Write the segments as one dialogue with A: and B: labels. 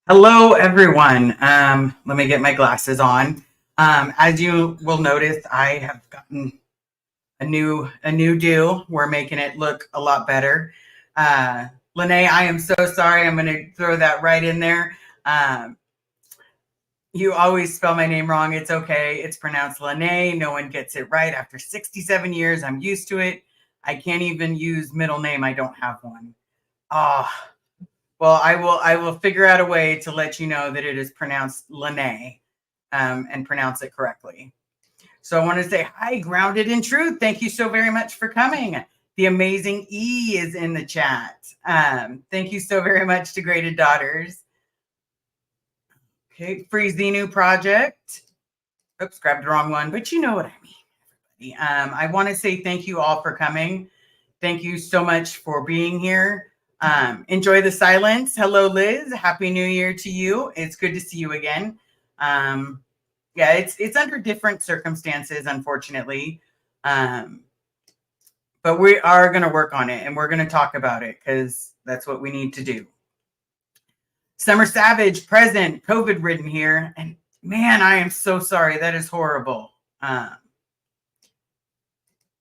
A: Hello, everyone. Let me get my glasses on. As you will notice, I have gotten a new do. We're making it look a lot better. Lene, I am so sorry. I'm going to throw that right in there. You always spell my name wrong. It's okay. It's pronounced Lene. No one gets it right. After 67 years, I'm used to it. I can't even use middle name. I don't have one. Ah. Well, I will figure out a way to let you know that it is pronounced Lene, and pronounce it correctly. So I want to say hi, Grounded in Truth. Thank you so very much for coming. The amazing E is in the chat. Thank you so very much to Graded Daughters. Okay, Free Xenu Project. Oops, grabbed the wrong one, but you know what I mean, everybody. I want to say thank you all for coming. Thank you so much for being here. Enjoy the silence. Hello, Liz. Happy New Year to you. It's good to see you again. Yeah, it's under different circumstances, unfortunately. But we are going to work on it and we're going to talk about it because that's what we need to do. Summer Savage, present, COVID ridden here. And man, I am so sorry. That is horrible.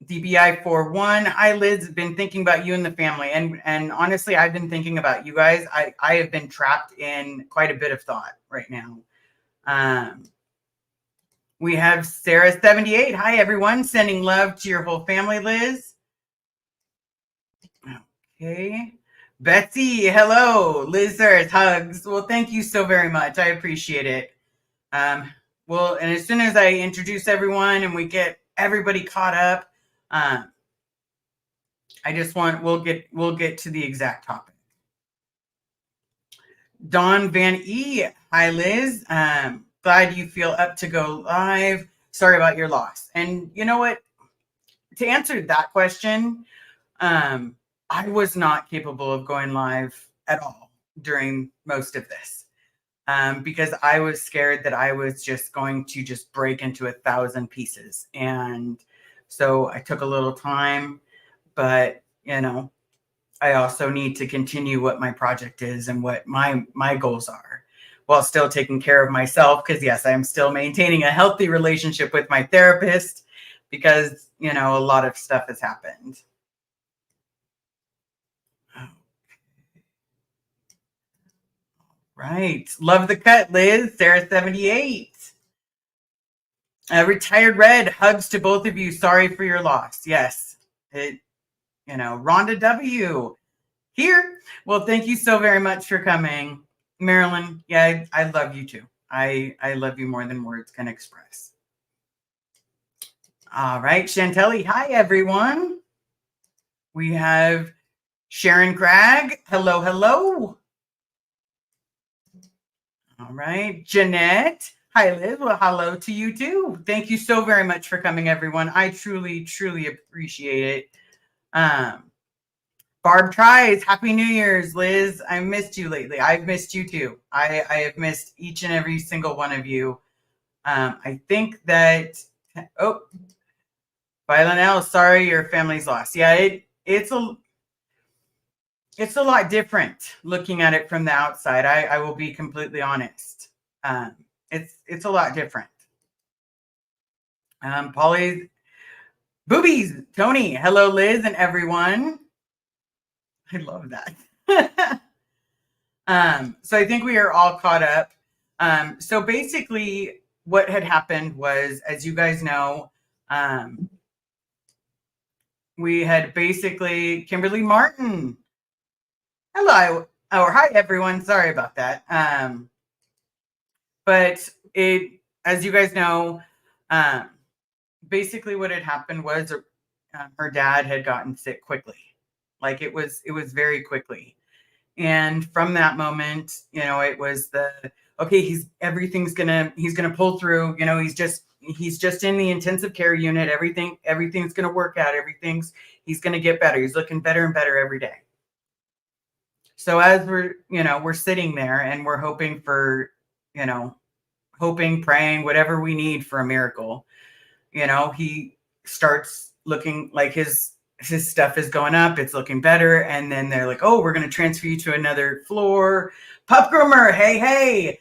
A: DBI 41. Hi, Liz. Been thinking about you and the family. And honestly, I've been thinking about you guys. I have been trapped in quite a bit of thought right now. We have Sarah 78. Hi, everyone. Sending love to your whole family, Liz. Okay. Betsy, hello. Liz, there's hugs. Well, thank you so very much. I appreciate it. Well, and as soon as I introduce everyone and we get everybody caught up, I just want we'll get to the exact topic. Dawn Van E. Hi, Liz. Glad you feel up to go live. Sorry about your loss. And you know what? To answer that question, I was not capable of going live at all during most of this. Because I was scared that I was just going to just break into 1,000 pieces. And so I took a little time, but I also need to continue what my project is and what my goals are while still taking care of myself. Because yes, I am still maintaining a healthy relationship with my therapist because, a lot of stuff has happened. Right. Love the cut, Liz. Sarah 78. Retired Red, hugs to both of you. Sorry for your loss. Yes. Rhonda W. Here. Well, thank you so very much for coming. Marilyn, yeah, I love you too. I love you more than words can express. All right, Chantelli. Hi, everyone. We have Sharon Cragg. Hello, hello. All right, Jeanette. Hi, Liz. Well, hello to you too. Thank you so very much for coming, everyone. I truly, truly appreciate it. Barb tries. Happy New Year's, Liz. I missed you lately. I've missed you too. I have missed each and every single one of you. I think that. Oh, Violinelle, sorry your family's lost. Yeah, it's a lot different looking at it from the outside. I will be completely honest. It's a lot different. Polly, boobies, Tony. Hello, Liz, and everyone. I love that. So I think we are all caught up. So basically what had happened was, as you guys know, we had basically Kimberly Martin. Hello. Or hi, everyone. Sorry about that. But as you guys know, basically what had happened was her dad had gotten sick quickly. Like it was very quickly. And from that moment, it was okay, he's gonna pull through, he's just in the intensive care unit. Everything's gonna work out. He's gonna get better. He's looking better and better every day. So as we're sitting there and we're hoping for, praying, whatever we need for a miracle, he starts looking like his his stuff is going up, it's looking better, and then they're like, oh, we're going to transfer you to another floor, pup groomer, hey.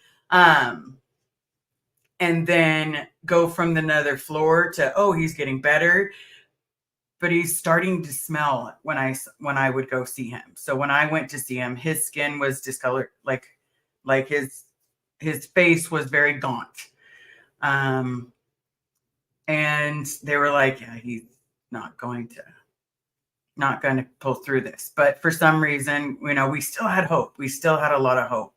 A: And then go from another floor to, oh, he's getting better, but he's starting to smell when I would go see him. So when I went to see him, his skin was discolored, like his face was very gaunt. And they were like, yeah, he's not going to pull through this. But for some reason, we still had hope. We still had a lot of hope.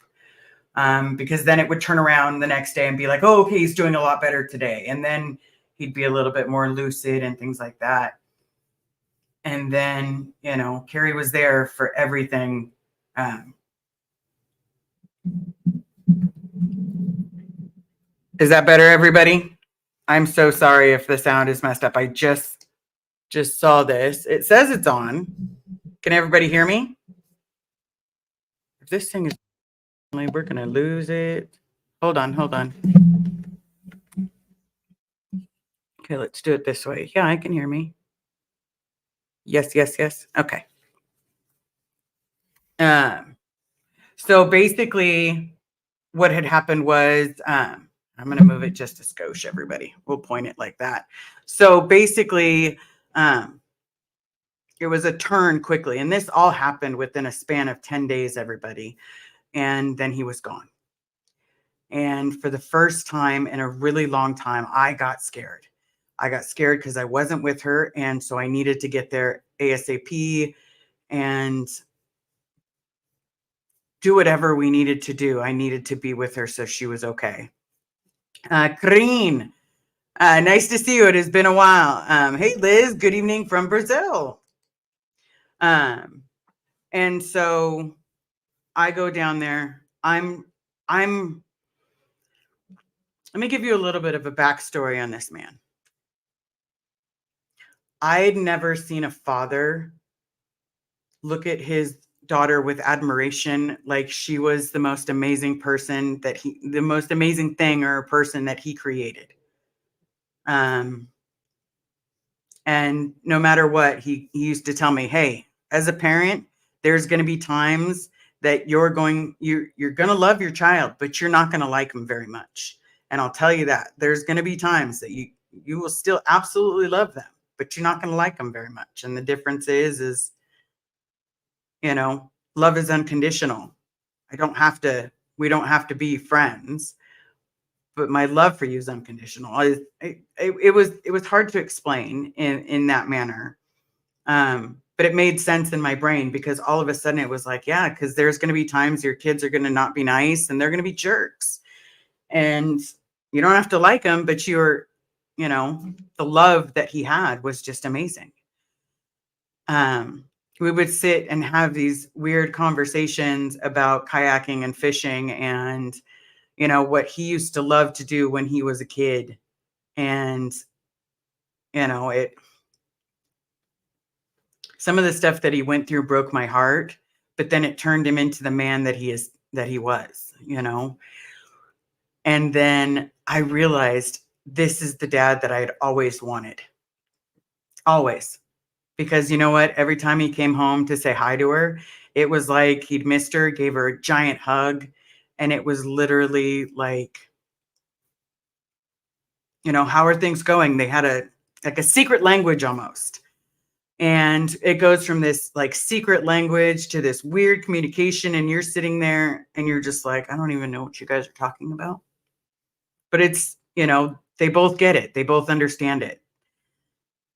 A: Because then it would turn around the next day and be like, oh, okay, he's doing a lot better today. And then he'd be a little bit more lucid and things like that. And then, Carrie was there for everything. Is that better, everybody? I'm so sorry if the sound is messed up. I just saw this. It says it's on. Can everybody hear me? If this thing is, we're going to lose it. Hold on. Okay, let's do it this way. Yeah, I can hear me. Yes. Okay. So basically what had happened was, I'm going to move it just a skosh, everybody. We'll point it like that. So basically, it was a turn quickly. And this all happened within a span of 10 days, everybody. And then he was gone. And for the first time in a really long time, I got scared. I got scared because I wasn't with her. And so I needed to get there ASAP and do whatever we needed to do. I needed to be with her so she was okay. Karine, nice to see you. It has been a while. Hey, Liz, good evening from Brazil. And so I go down there. Let me give you a little bit of a backstory on this man. I'd never seen a father look at his daughter with admiration, like she was the most amazing person the most amazing thing or person that he created. And no matter what, he used to tell me, hey, as a parent, there's going to be times that you're going to love your child, but you're not going to like them very much. And I'll tell you that there's going to be times that you will still absolutely love them, but you're not going to like them very much. And the difference is, love is unconditional. We don't have to be friends, but my love for you is unconditional. It was hard to explain in that manner. But it made sense in my brain because all of a sudden it was like, yeah, because there's going to be times your kids are going to not be nice and they're going to be jerks. And you don't have to like them, but the love that he had was just amazing. We would sit and have these weird conversations about kayaking and fishing and, what he used to love to do when he was a kid. And, some of the stuff that he went through broke my heart, but then it turned him into the man that he was. And then I realized this is the dad that I had always wanted. Always. Because you know what? Every time he came home to say hi to her, it was like he'd missed her, gave her a giant hug. And it was literally like, how are things going? They had a secret language almost. And it goes from this like secret language to this weird communication. And you're sitting there and you're just like, I don't even know what you guys are talking about. But it's, they both get it. They both understand it.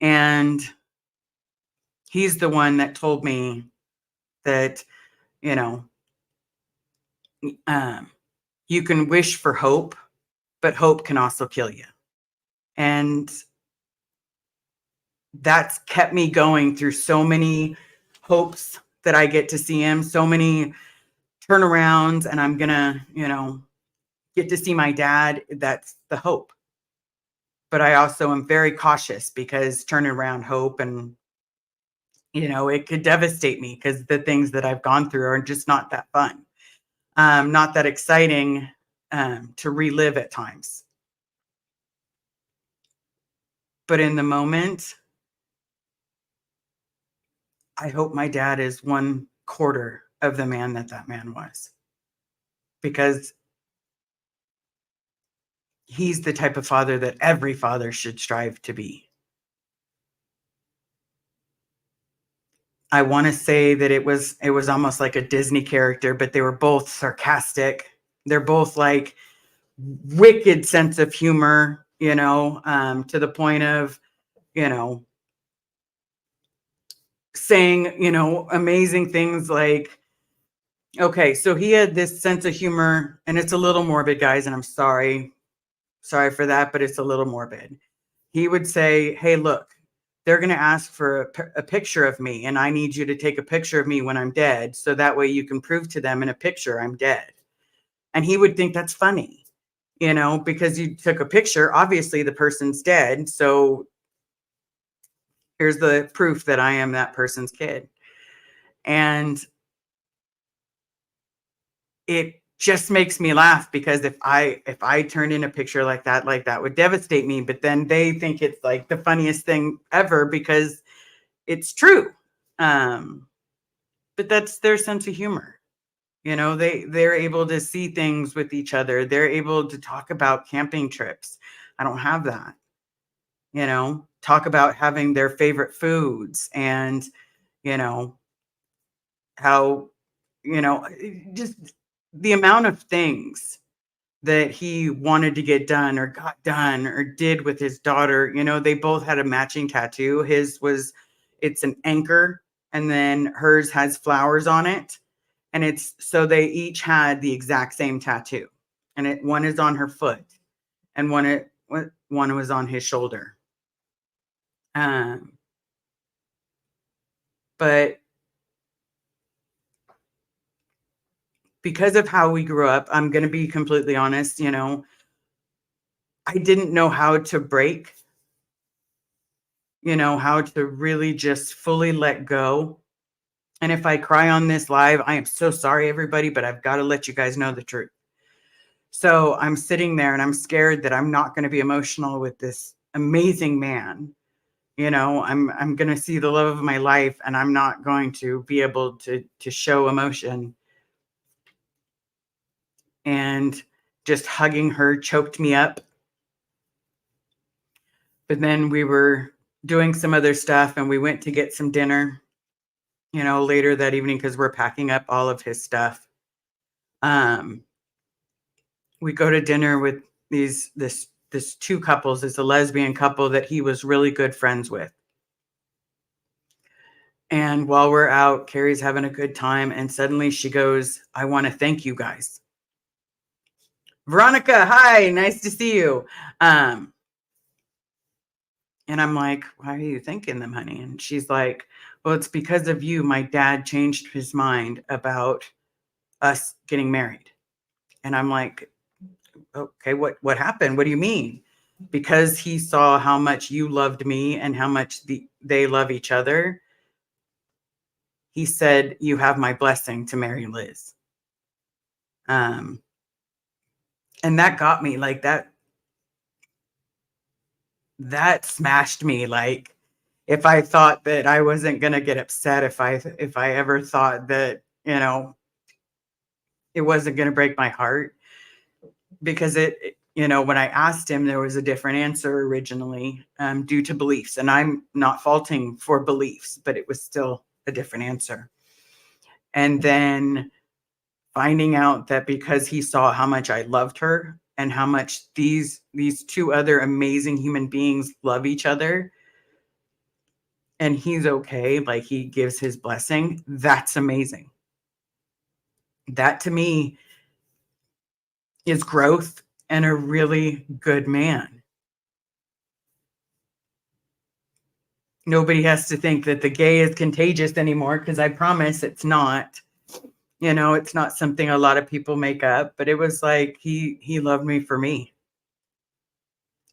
A: And he's the one that told me that, you can wish for hope, but hope can also kill you. And that's kept me going through so many hopes that I get to see him, so many turnarounds, and I'm gonna, get to see my dad. That's the hope. But I also am very cautious because turning around hope and, it could devastate me because the things that I've gone through are just not that fun, not that exciting to relive at times. But in the moment, I hope my dad is 1/4 of the man that that man was, because he's the type of father that every father should strive to be. I want to say that it was almost like a Disney character, but they were both sarcastic. They're both like wicked sense of humor, to the point of, you know, saying, amazing things like, okay, so he had this sense of humor, and it's a little morbid, guys, and I'm sorry for that, but it's a little morbid. He would say, "Hey, look, they're going to ask for a picture of me, and I need you to take a picture of me when I'm dead, so that way you can prove to them in a picture I'm dead." And he would think that's funny, because you took a picture. Obviously, the person's dead. So here's the proof that I am that person's kid. And it just makes me laugh, because if I turned in a picture like that would devastate me. But then they think it's like the funniest thing ever because it's true. Um, but that's their sense of humor. They're able to see things with each other. They're able to talk about camping trips. I don't have that. Talk about having their favorite foods, and you know how just the amount of things that he wanted to get done or got done or did with his daughter. They both had a matching tattoo. It's an anchor, and then hers has flowers on it. And it's so they each had the exact same tattoo. And one is on her foot, and one was on his shoulder. Um, but because of how we grew up, I'm going to be completely honest, I didn't know how to break, how to really just fully let go. And if I cry on this live, I am so sorry, everybody, but I've got to let you guys know the truth. So I'm sitting there and I'm scared that I'm not going to be emotional with this amazing man. I'm going to see the love of my life, and I'm not going to be able to show emotion. And just hugging her choked me up. But then we were doing some other stuff, and we went to get some dinner, later that evening, because we're packing up all of his stuff. We go to dinner with this two couples. It's a lesbian couple that he was really good friends with. And while we're out, Carrie's having a good time, and suddenly she goes, "I want to thank you guys." Veronica, hi, nice to see you. And I'm like, "Why are you thanking them, honey?" And she's like, "Well, it's because of you. My dad changed his mind about us getting married." And I'm like, "Okay, what happened? What do you mean?" "Because he saw how much you loved me and how much they love each other. He said, you have my blessing to marry Liz." Um, and that got me, like, that smashed me. Like, if I thought that I wasn't gonna get upset, if I ever thought that, it wasn't gonna break my heart, because when I asked him, there was a different answer originally, due to beliefs. And I'm not faulting for beliefs, but it was still a different answer. And then finding out that because he saw how much I loved her and how much these two other amazing human beings love each other, and he's okay, like he gives his blessing, that's amazing. That to me is growth and a really good man. Nobody has to think that the gay is contagious anymore, because I promise it's not. It's not something a lot of people make up, but it was like he loved me for me,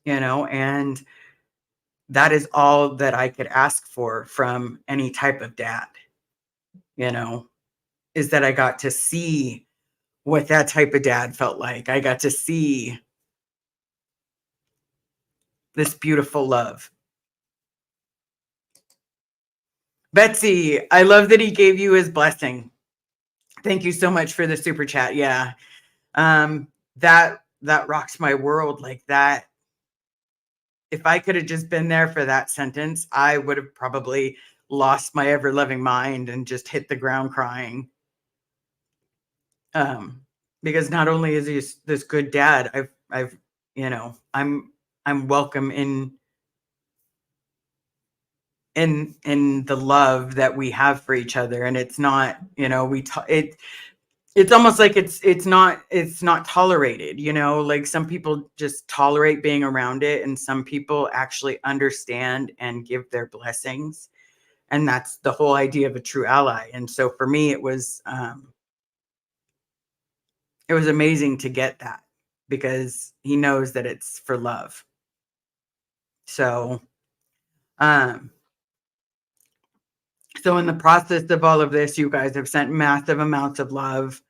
A: and that is all that I could ask for from any type of dad, you know, is that I got to see what that type of dad felt like. I got to see this beautiful love. Betsy, I love that he gave you his blessing. Thank you so much for the super chat. Yeah. That rocks my world like that. If I could have just been there for that sentence, I would have probably lost my ever loving mind and just hit the ground crying. Because not only is he this good dad, I've, I'm welcome in the love that we have for each other. And it's not, it's almost like it's not tolerated, like some people just tolerate being around it, and some people actually understand and give their blessings. And that's the whole idea of a true ally. And so for me, it was amazing to get that, because he knows that it's for love. So um so in the process of all of this, you guys have sent massive amounts of love.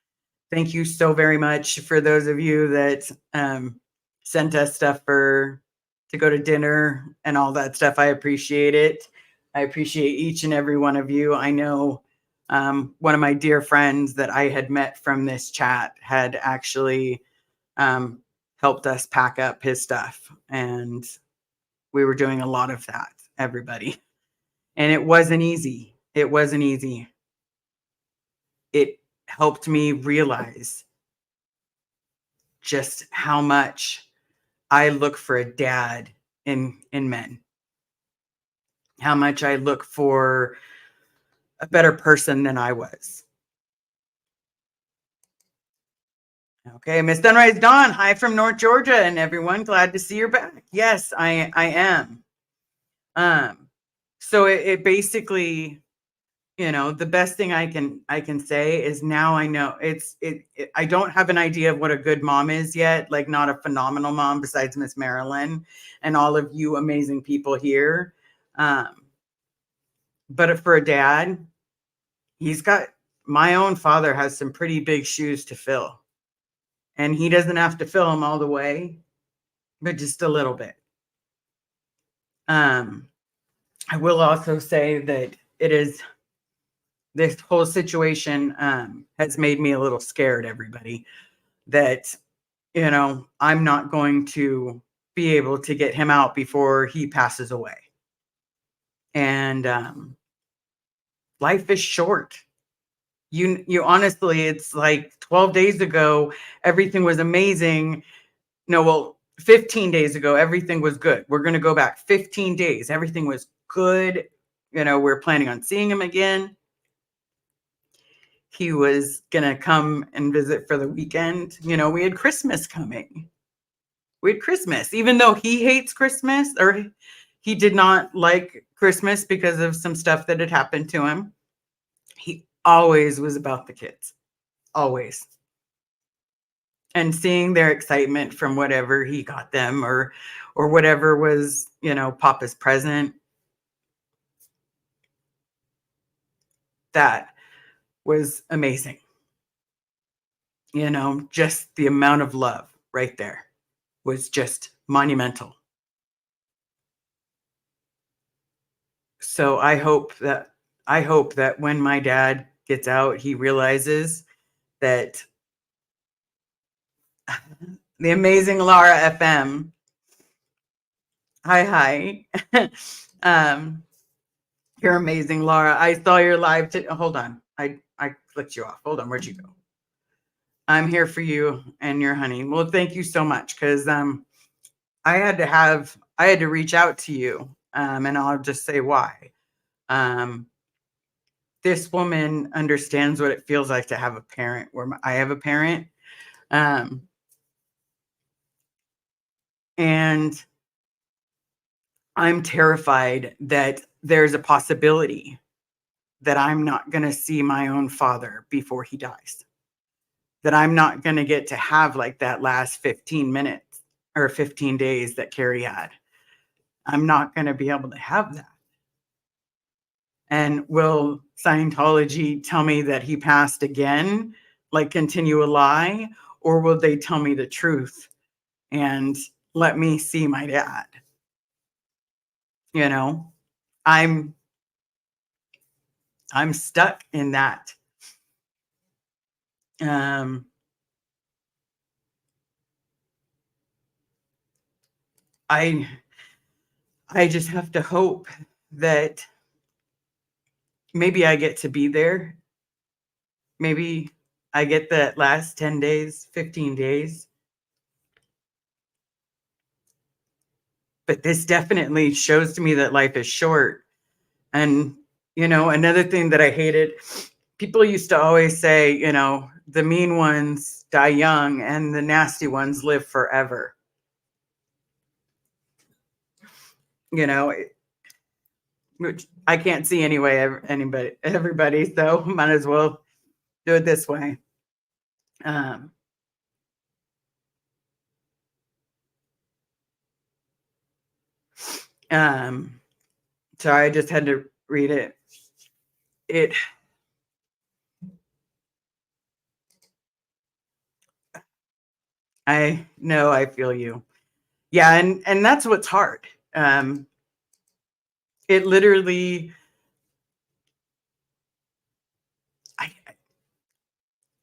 A: Thank you so very much for those of you that sent us stuff to go to dinner and all that stuff. I appreciate it. I appreciate each and every one of you. I know one of my dear friends that I had met from this chat had actually helped us pack up his stuff. And we were doing a lot of that, everybody. And it wasn't easy. It wasn't easy. It helped me realize just how much I look for a dad in men. How much I look for a better person than I was. Okay, Miss Sunrise Dawn, hi from North Georgia, and everyone, glad to see you're back. Yes, I am. So it basically, the best thing I can say is now I know I don't have an idea of what a good mom is yet, like not a phenomenal mom besides Miss Marilyn and all of you amazing people here. But for a dad, my own father has some pretty big shoes to fill. And he doesn't have to fill them all the way, but just a little bit. I will also say that this whole situation has made me a little scared, everybody, that, I'm not going to be able to get him out before he passes away. And life is short. You honestly, it's like 12 days ago, everything was amazing. No, well, 15 days ago, everything was good. We're going to go back 15 days. Everything was good. We're planning on seeing him again. He was going to come and visit for the weekend. We had Christmas coming. We had Christmas, even though he hates Christmas, or he did not like Christmas because of some stuff that had happened to him. He always was about the kids. Always. And seeing their excitement from whatever he got them, or whatever was, Papa's present. That was amazing. Just the amount of love right there was just monumental. So I hope that when my dad gets out, he realizes that the amazing Laura FM. Hi. You're amazing, Laura. I saw your live. Hold on. I clicked you off. Hold on. Where'd you go? I'm here for you and your honey. Well, thank you so much, because I had to reach out to you, and I'll just say why. This woman understands what it feels like to have a parent where I have a parent. And I'm terrified that there's a possibility that I'm not going to see my own father before he dies. That I'm not going to get to have like that last 15 minutes or 15 days that Carrie had. I'm not going to be able to have that. And will Scientology tell me that he passed again, like continue a lie? Or will they tell me the truth and let me see my dad? I'm I'm stuck in that. I just have to hope that maybe I get to be there. Maybe I get that last 10 days, 15 days. But this definitely shows to me that life is short. And, another thing that I hated, people used to always say, the mean ones die young and the nasty ones live forever. Which I can't see anyway, everybody, so might as well do it this way. So I just had to read it. I know, I feel you. Yeah, and that's what's hard. It literally,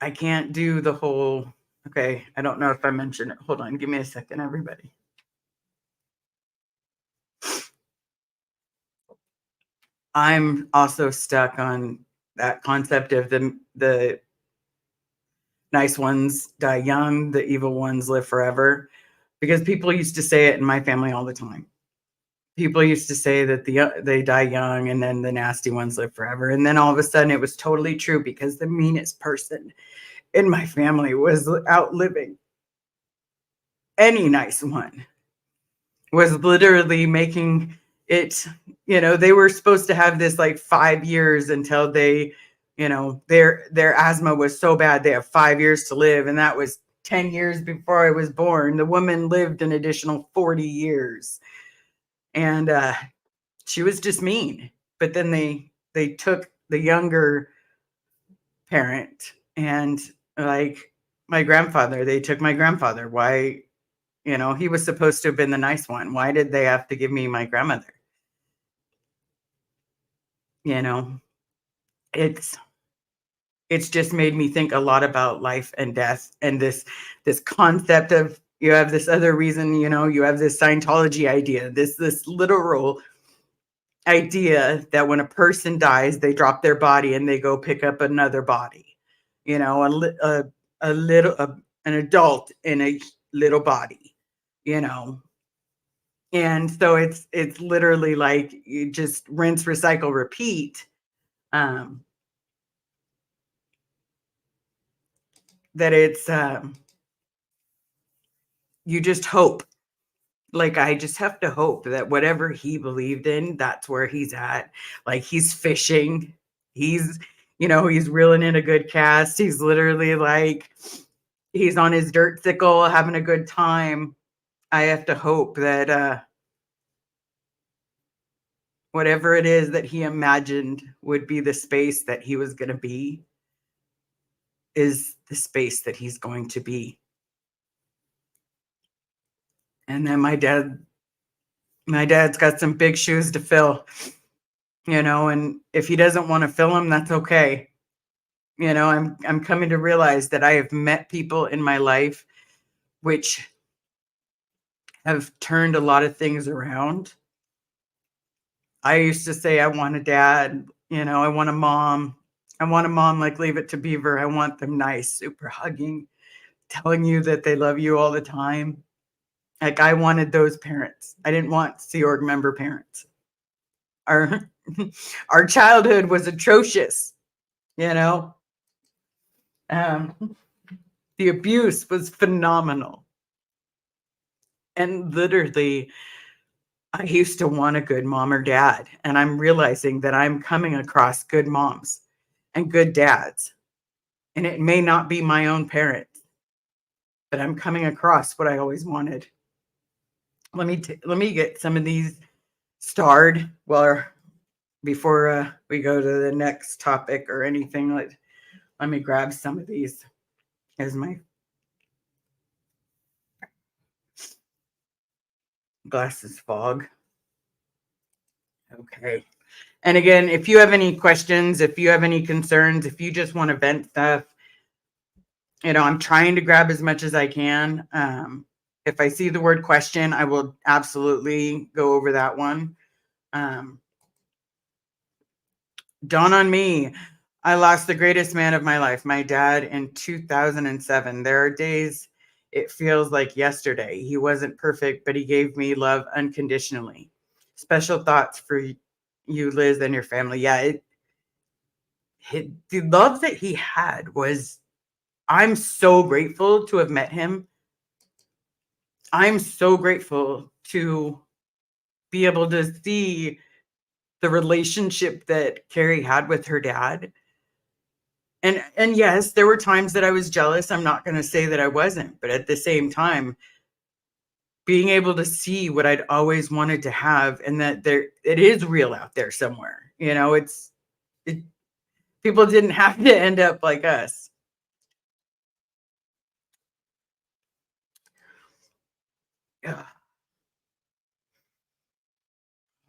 A: I can't do the whole, okay, I don't know if I mentioned it. Hold on, give me a second, everybody. I'm also stuck on that concept of the nice ones die young, the evil ones live forever, because people used to say it in my family all the time. People used to say that they die young and then the nasty ones live forever. And then all of a sudden it was totally true, because the meanest person in my family was outliving any nice one, was literally making it, they were supposed to have this like 5 years until they, their asthma was so bad they have 5 years to live. And that was 10 years before I was born. The woman lived an additional 40 years. And she was just mean. But then they took the younger parent, and like my grandfather, they took my grandfather. Why? He was supposed to have been the nice one. Why did they have to give me my grandmother? It's just made me think a lot about life and death, and this concept of, you have this other reason, you have this Scientology idea, this literal idea that when a person dies, they drop their body and they go pick up another body, an adult in a little body, and so it's literally like you just rinse, recycle, repeat. That it's you just hope. Like, I just have to hope that whatever he believed in, that's where he's at. Like, he's fishing. He's, he's reeling in a good cast. He's literally like, he's on his dirt sickle having a good time. I have to hope that whatever it is that he imagined would be the space that he was going to be is the space that he's going to be. And then my dad's got some big shoes to fill, and if he doesn't want to fill them, that's okay. I'm coming to realize that I have met people in my life which have turned a lot of things around. I used to say, I want a dad, I want a mom. I want a mom like Leave It to Beaver. I want them nice, super hugging, telling you that they love you all the time. Like, I wanted those parents. I didn't want Sea Org member parents. Our our childhood was atrocious, the abuse was phenomenal. And literally, I used to want a good mom or dad, and I'm realizing that I'm coming across good moms and good dads. And it may not be my own parents, but I'm coming across what I always wanted. Let me get some of these starred before we go to the next topic or anything. Let me grab some of these as my glasses fog. Okay. And again, if you have any questions, if you have any concerns, if you just want to vent stuff, I'm trying to grab as much as I can. If I see the word question, I will absolutely go over that one. Um, Dawn on me. I lost the greatest man of my life, my dad, in 2007. There are days it feels like yesterday. He wasn't perfect, but he gave me love unconditionally. Special thoughts for you, Liz, and your family. Yeah, the love that he had was, I'm so grateful to have met him. I'm so grateful to be able to see the relationship that Carrie had with her dad. And yes, there were times that I was jealous. I'm not going to say that I wasn't, but at the same time, being able to see what I'd always wanted to have, and that it is real out there somewhere. It, people didn't have to end up like us. Yeah.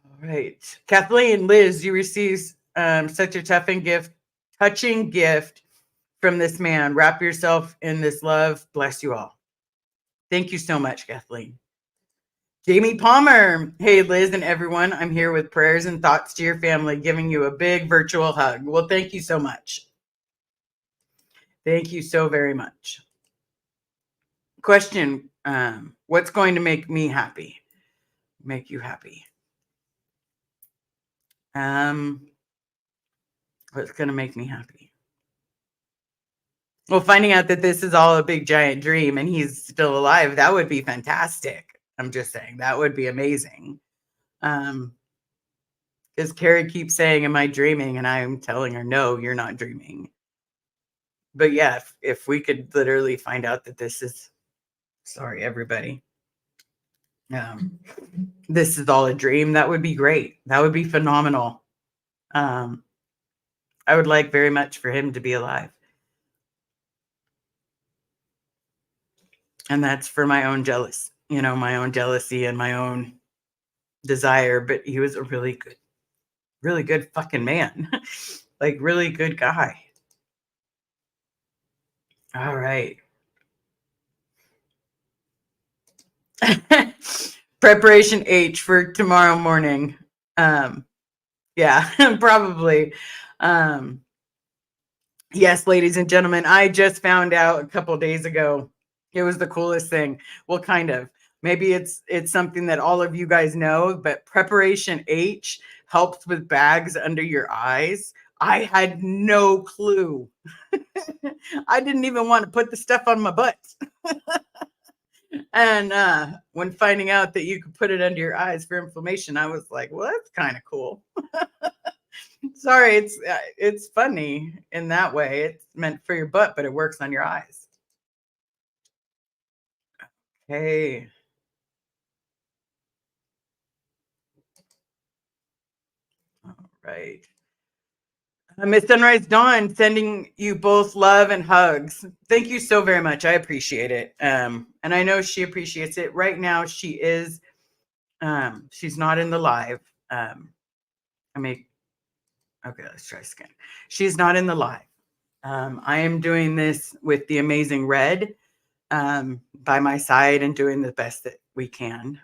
A: All right. Kathleen, Liz, you received such a touching gift from this man. Wrap yourself in this love. Bless you all. Thank you so much, Kathleen. Jamie Palmer. Hey, Liz and everyone. I'm here with prayers and thoughts to your family, giving you a big virtual hug. Well, thank you so much. Thank you so very much. Question, what's going to make me happy? Make you happy? What's going to make me happy? Well, finding out that this is all a big giant dream and he's still alive, that would be fantastic. I'm just saying that would be amazing. Because Carrie keeps saying, am I dreaming? And I'm telling her, no, you're not dreaming. But yeah, if we could literally find out that this is, sorry, everybody, this is all a dream, that would be great. That would be phenomenal. I would like very much for him to be alive. And that's for my own my own jealousy and my own desire. But he was a really good fucking man. Like, really good guy. All right. Preparation H for tomorrow morning. Yeah, probably. Yes, ladies and gentlemen, I just found out a couple days ago. It was the coolest thing. Well, kind of. Maybe it's something that all of you guys know, but Preparation H helps with bags under your eyes. I had no clue. I didn't even want to put the stuff on my butt. And when finding out that you could put it under your eyes for inflammation, I was like, well, that's kind of cool. Sorry, it's funny in that way. It's meant for your butt, but it works on your eyes. Okay. All right. Miss Sunrise Dawn, sending you both love and hugs. Thank you so very much. I appreciate it. And I know she appreciates it. Right now, she's not in the live. Okay, let's try again. She's not in the live. I am doing this with the amazing Red by my side and doing the best that we can.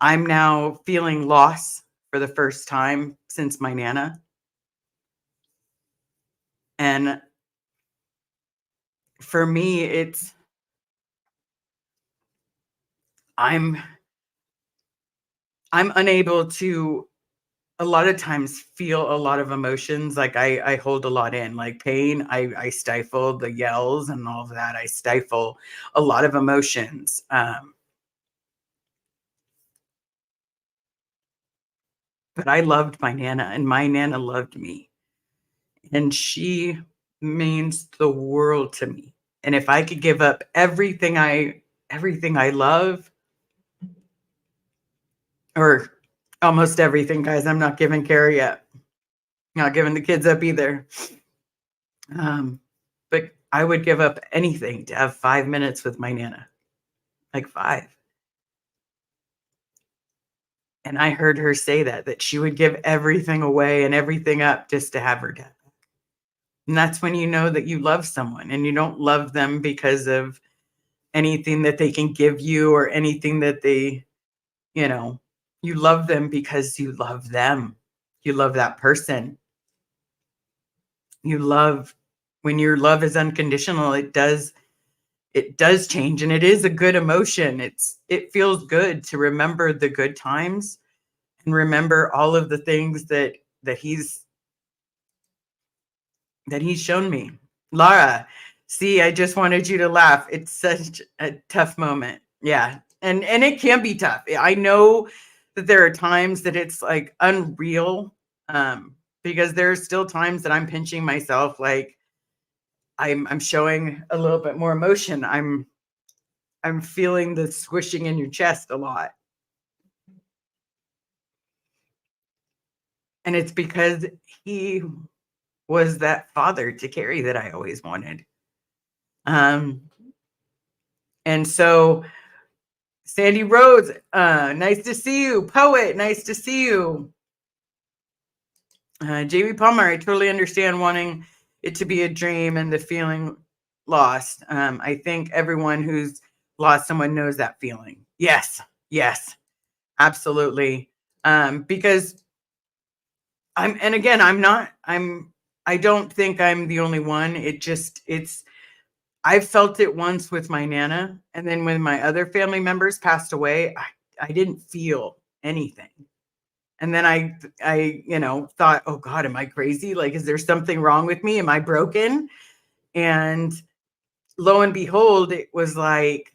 A: I'm now feeling loss for the first time since my Nana. And for me, I'm unable to a lot of times feel a lot of emotions. Like I hold a lot in, like pain. I stifle the yells and all of that. I stifle a lot of emotions. But I loved my Nana and my Nana loved me. And she means the world to me. And if I could give up everything I love, or almost everything, guys, I'm not giving Carrie up. Not giving the kids up either. But I would give up anything to have 5 minutes with my Nana. Like 5. And I heard her say that she would give everything away and everything up just to have her dad. And that's when you know that you love someone and you don't love them because of anything that they can give you or anything that they, you know, you love them because you love them. You love that person. You love when your love is unconditional, it does change, and it is a good emotion. It feels good to remember the good times and remember all of the things that he's shown me. Lara, see, I just wanted you to laugh. It's such a tough moment. Yeah. And it can be tough. I know that there are times that it's like unreal. Because there are still times that I'm pinching myself, like I'm showing a little bit more emotion. I'm feeling the squishing in your chest a lot. And it's because he was that father to carry that I always wanted. Um, and so Sandy Rhodes, nice to see you. Poet, nice to see you. JB Palmer, I totally understand wanting it to be a dream and the feeling lost. I think everyone who's lost someone knows that feeling. Yes, yes, absolutely. Because and again, I don't think I'm the only one. I felt it once with my Nana, and then when my other family members passed away, I didn't feel anything. And then I thought, oh God, am I crazy? Like, is there something wrong with me? Am I broken? And lo and behold, it was like,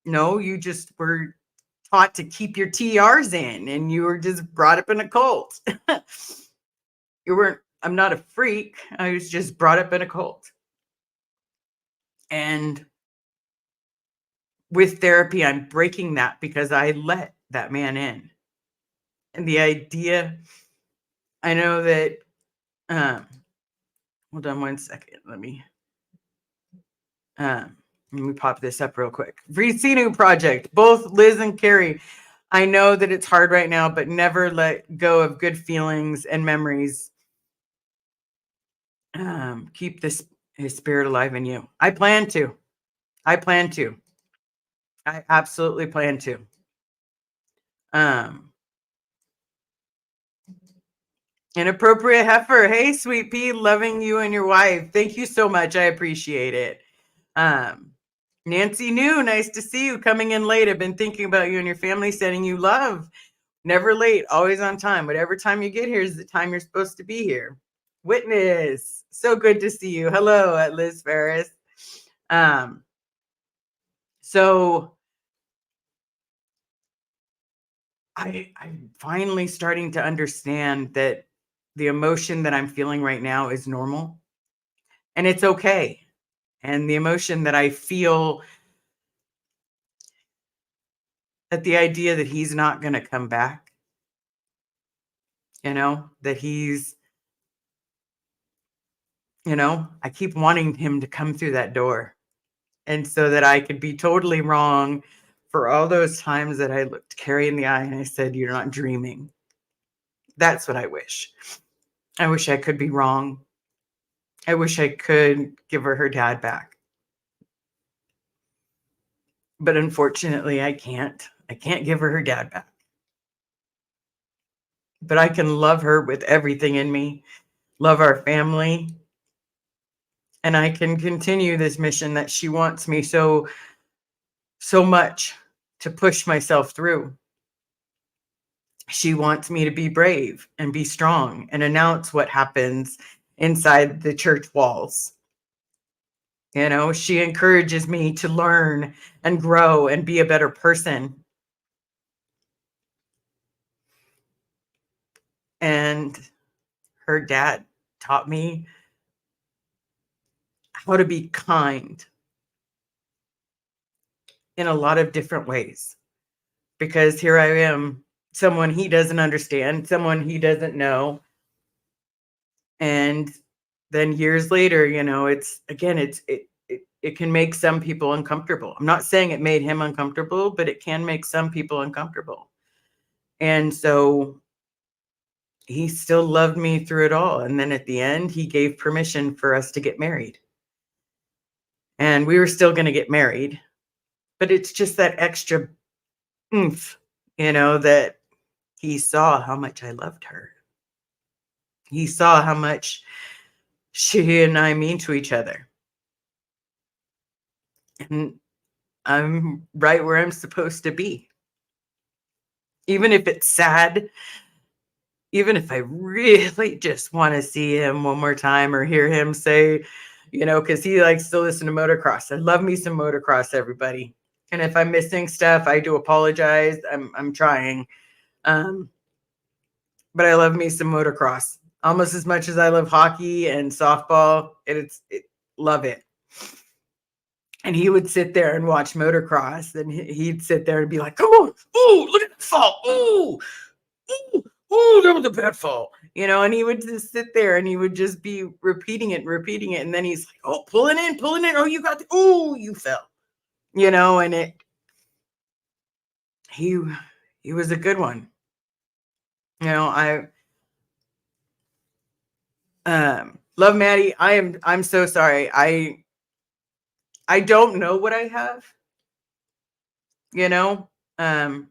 A: no, you just were taught to keep your TRs in and you were just brought up in a cult. I'm not a freak. I was just brought up in a cult. And with therapy, I'm breaking that because I let that man in. And the idea, I know that, hold on one second. Let me pop this up real quick. Vrecinu Project, both Liz and Carrie. I know that it's hard right now, but never let go of good feelings and memories. Keep his spirit alive in you. I plan to. I absolutely plan to. Inappropriate heifer. Hey, sweet pea, loving you and your wife. Thank you so much. I appreciate it. Nancy New, nice to see you. Coming in late. I've been thinking about you and your family, sending you love. Never late, always on time. Whatever time you get here is the time you're supposed to be here. Witness, so good to see you. Hello, at Liz Ferris. So I'm finally starting to understand that the emotion that I'm feeling right now is normal and it's okay. And the emotion that I feel at the idea that he's not going to come back, that I keep wanting him to come through that door. And so that I could be totally wrong for all those times that I looked Carrie in the eye and I said, you're not dreaming. That's what I wish. I wish I could be wrong. I wish I could give her dad back. But unfortunately, I can't. I can't give her dad back. But I can love her with everything in me, love our family, and I can continue this mission that she wants me so much to push myself through. She wants me to be brave and be strong and announce what happens inside the church walls. She encourages me to learn and grow and be a better person. And her dad taught me how to be kind in a lot of different ways. Because here I am, someone he doesn't understand, someone he doesn't know. And then years later, it can make some people uncomfortable. I'm not saying it made him uncomfortable, but it can make some people uncomfortable. And so he still loved me through it all. And then at the end, he gave permission for us to get married. And we were still going to get married, but it's just that extra oomph, that he saw how much I loved her. He saw how much she and I mean to each other. And I'm right where I'm supposed to be. Even if it's sad, even if I really just want to see him one more time or hear him say, because he likes to listen to motocross. I love me some motocross, everybody. And if I'm missing stuff, I do apologize. I'm trying. But I love me some motocross almost as much as I love hockey and softball. Love it. And he would sit there and watch motocross, and he'd sit there and be like, "Come on, ooh, look at that fall, ooh, ooh, that was a bad fall," And he would just sit there and he would just be repeating it, and then he's like, "Oh, pulling in, oh, you got, ooh, you fell," And he was a good one. I love Maddie. I'm so sorry. I don't know what I have, um,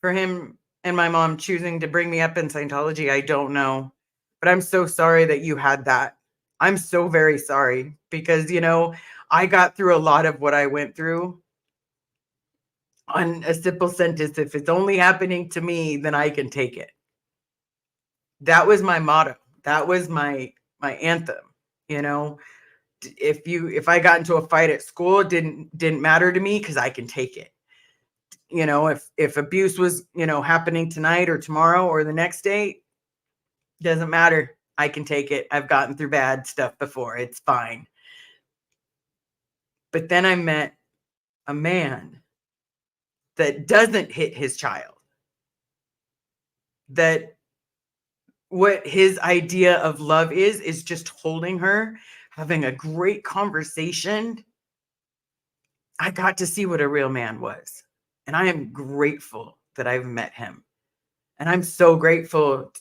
A: for him and my mom choosing to bring me up in Scientology. I don't know, but I'm so sorry that you had that. I'm so very sorry because, I got through a lot of what I went through on a simple sentence. If it's only happening to me, then I can take it. That was my motto. That was my anthem, if I got into a fight at school, it didn't matter to me because I can take it. If abuse was, happening tonight or tomorrow or the next day, doesn't matter. I can take it. I've gotten through bad stuff before. It's fine. But then I met a man that doesn't hit his child. That what his idea of love is just holding her, having a great conversation. I got to see what a real man was. And I am grateful that I've met him. And I'm so grateful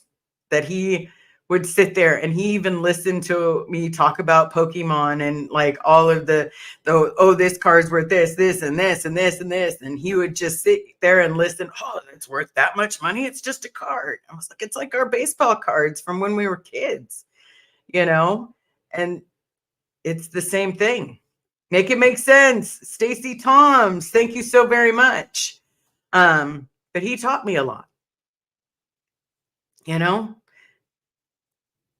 A: that he would sit there and he even listened to me talk about Pokemon and like all of oh, this card's worth this, and this, and this, and this. And he would just sit there and listen. Oh, it's worth that much money. It's just a card. I was like, it's like our baseball cards from when we were kids, and it's the same thing. Make it make sense. Stacy Toms, thank you so very much. But he taught me a lot,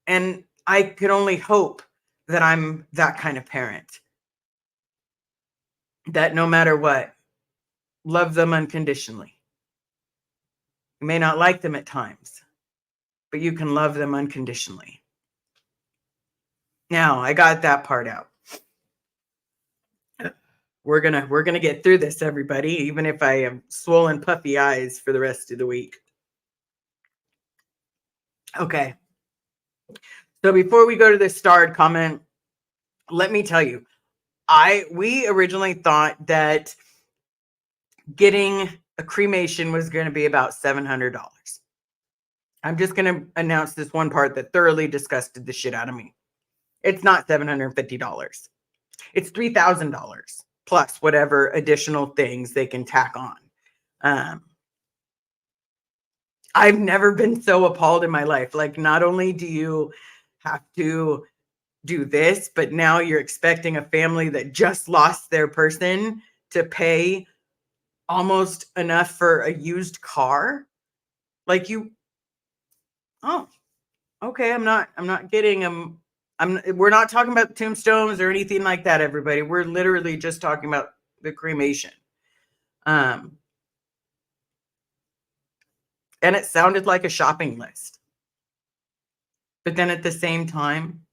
A: and I could only hope that I'm that kind of parent. That no matter what, love them unconditionally. You may not like them at times, but you can love them unconditionally. Now, I got that part out. We're gonna get through this, everybody, even if I have swollen, puffy eyes for the rest of the week. Okay. So before we go to the starred comment, let me tell you, we originally thought that getting a cremation was going to be about $700. I'm just going to announce this one part that thoroughly disgusted the shit out of me. It's not $750. It's $3,000 plus whatever additional things they can tack on. I've never been so appalled in my life. Like, not only do you have to do this, but now you're expecting a family that just lost their person to pay almost enough for a used car. Like, oh, okay. I'm not getting them. We're not talking about tombstones or anything like that, everybody. We're literally just talking about the cremation. And it sounded like a shopping list. But then at the same time,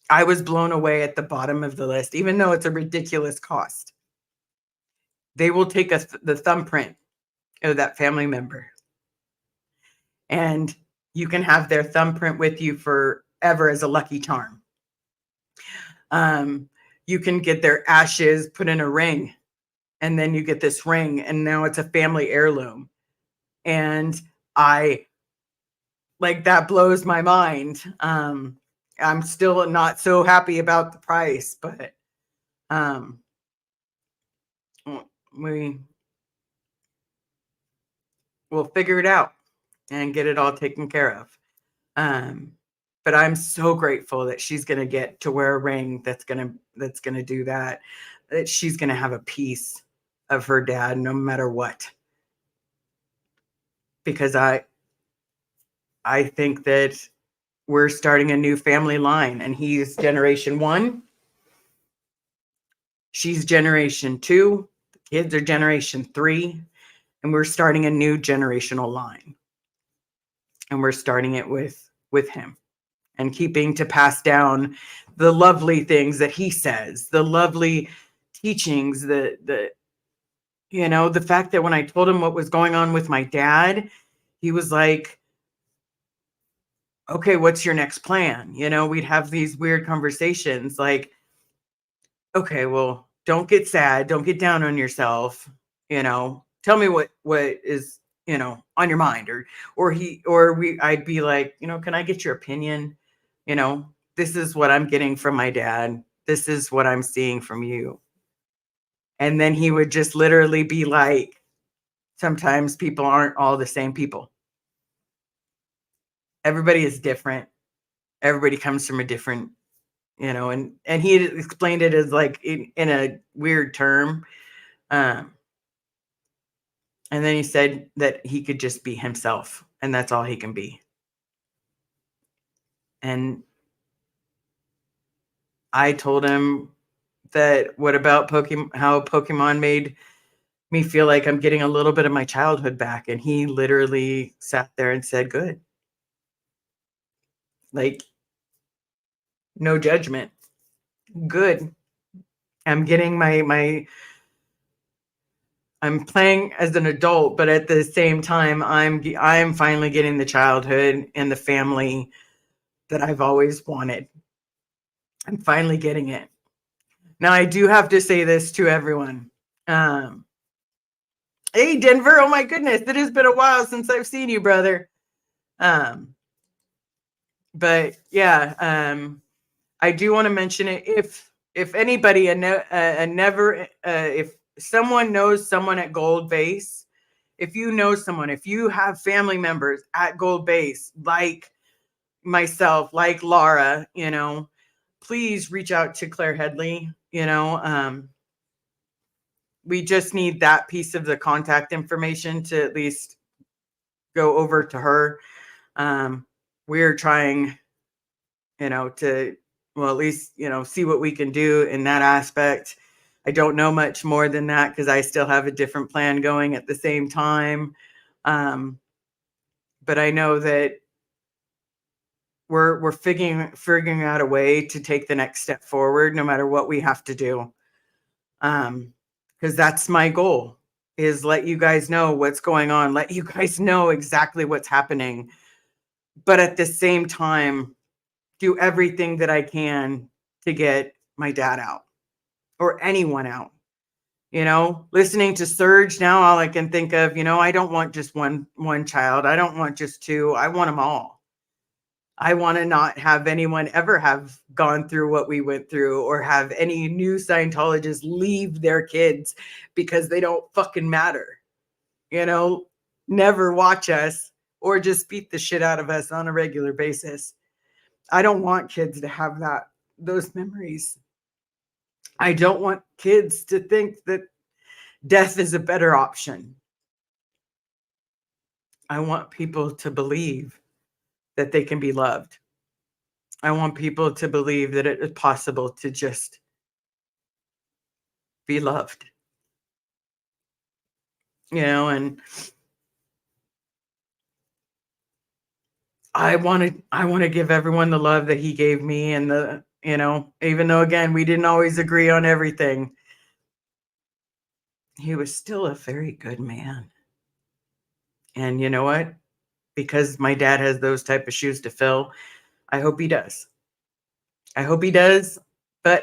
A: I was blown away at the bottom of the list, even though it's a ridiculous cost. They will take the thumbprint of that family member, and you can have their thumbprint with you forever as a lucky charm. You can get their ashes put in a ring, and then you get this ring, and now it's a family heirloom. And I like that blows my mind. I'm still not so happy about the price, but um we will figure it out and get it all taken care of. Um, but I'm so grateful that she's gonna get to wear a ring that's gonna do that. That she's gonna have a piece of her dad no matter what. Because I think that we're starting a new family line, and he's generation one, she's generation two, the kids are generation three, and we're starting a new generational line. And we're starting it with him, and keeping to pass down the lovely things that he says, the lovely teachings, the fact that when I told him what was going on with my dad, he was like, okay, what's your next plan? We'd have these weird conversations like, okay, well, don't get sad, don't get down on yourself, tell me what is, on your mind, I'd be like, can I get your opinion? You know, this is what I'm getting from my dad. This is what I'm seeing from you. And then he would just literally be like, sometimes people aren't all the same people. Everybody is different. Everybody comes from a different, and he had explained it as like in a weird term. Um, and then he said that he could just be himself, and that's all he can be. And I told him that what about Pokemon, how Pokemon made me feel like I'm getting a little bit of my childhood back. And he literally sat there and said, good. Like, no judgment. Good. I'm getting I'm playing as an adult, but at the same time, I'm finally getting the childhood and the family that I've always wanted. I'm finally getting it. Now, I do have to say this to everyone. Hey, Denver. Oh my goodness. It has been a while since I've seen you, brother. Um, but yeah, I do want to mention it. If anybody, if someone knows someone at Gold Base, if you know someone, if you have family members at Gold Base, like myself, like Laura, please reach out to Claire Headley. We just need that piece of the contact information to at least go over to her. We're trying, to, well, at least, see what we can do in that aspect. I don't know much more than that because I still have a different plan going at the same time. But I know that we're figuring out a way to take the next step forward, no matter what we have to do. Because that's my goal, is let you guys know what's going on, let you guys know exactly what's happening. But at the same time, do everything that I can to get my dad out or anyone out. Listening to Surge now, all I can think of, I don't want just one child. I don't want just two. I want them all. I want to not have anyone ever have gone through what we went through, or have any new Scientologists leave their kids because they don't fucking matter. Never watch us or just beat the shit out of us on a regular basis. I don't want kids to have those memories. I don't want kids to think that death is a better option. I want people to believe that they can be loved. I want people to believe that it is possible to just be loved. And I want to give everyone the love that he gave me, and even though, again, we didn't always agree on everything, he was still a very good man. And you know what? Because my dad has those type of shoes to fill, I hope he does. I hope he does.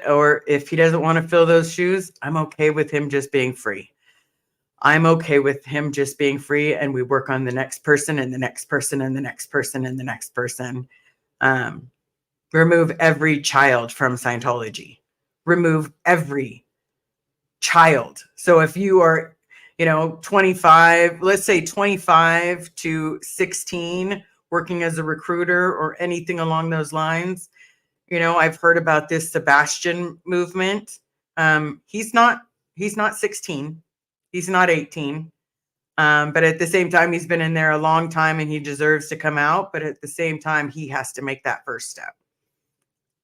A: Or if he doesn't want to fill those shoes, I'm okay with him just being free. I'm okay with him just being free, and we work on the next person and the next person and the next person and the next person. Um, remove every child from Scientology. Remove every child. So if you are, 25, let's say 25 to 16, working as a recruiter or anything along those lines, I've heard about this Sebastian movement. He's not 16. He's not 18. But at the same time, he's been in there a long time and he deserves to come out. But at the same time, he has to make that first step.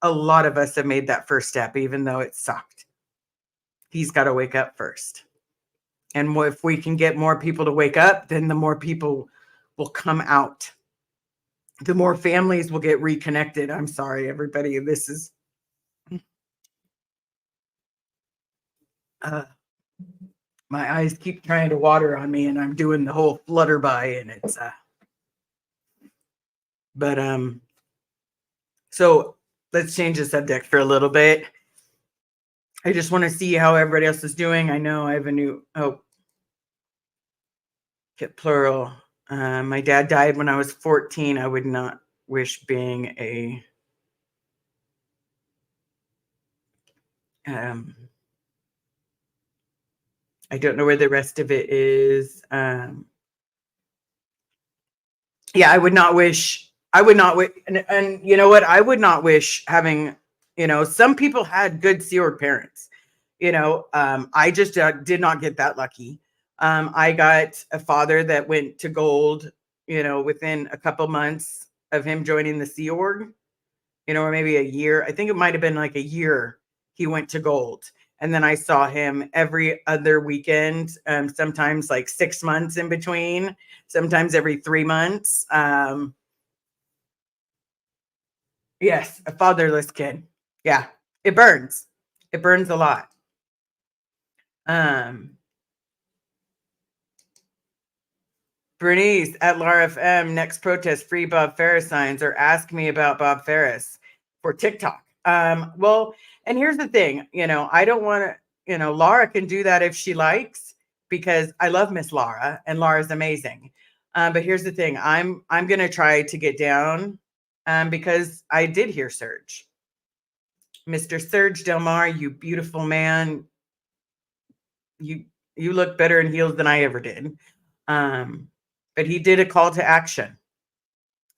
A: A lot of us have made that first step, even though it sucked. He's got to wake up first. And if we can get more people to wake up, then the more people will come out. The more families will get reconnected. I'm sorry, everybody. This is my eyes keep trying to water on me, and I'm doing the whole flutterby, and it's but so let's change the subject for a little bit. I just want to see how everybody else is doing. I know I have a new get plural. My dad died when I was 14. I would not wish being a I don't know where the rest of it is. Yeah, I would not wish, and you know what? I would not wish having, some people had good Sea Org parents. I just did not get that lucky. I got a father that went to gold, within a couple months of him joining the Sea Org, or maybe a year. I think it might have been like a year he went to gold. And then I saw him every other weekend, sometimes like 6 months in between, sometimes every 3 months. Yes, a fatherless kid. Yeah, it burns. It burns a lot. Bernice at LARFM, next protest, free Bob Ferris signs, or ask me about Bob Ferris for TikTok. Well, and here's the thing, I don't want to, Laura can do that if she likes, because I love Miss Laura and Laura's amazing. But here's the thing, I'm going to try to get down because I did hear Serge. Mr. Serge Del Mar, you beautiful man. You look better in heels than I ever did. But he did a call to action.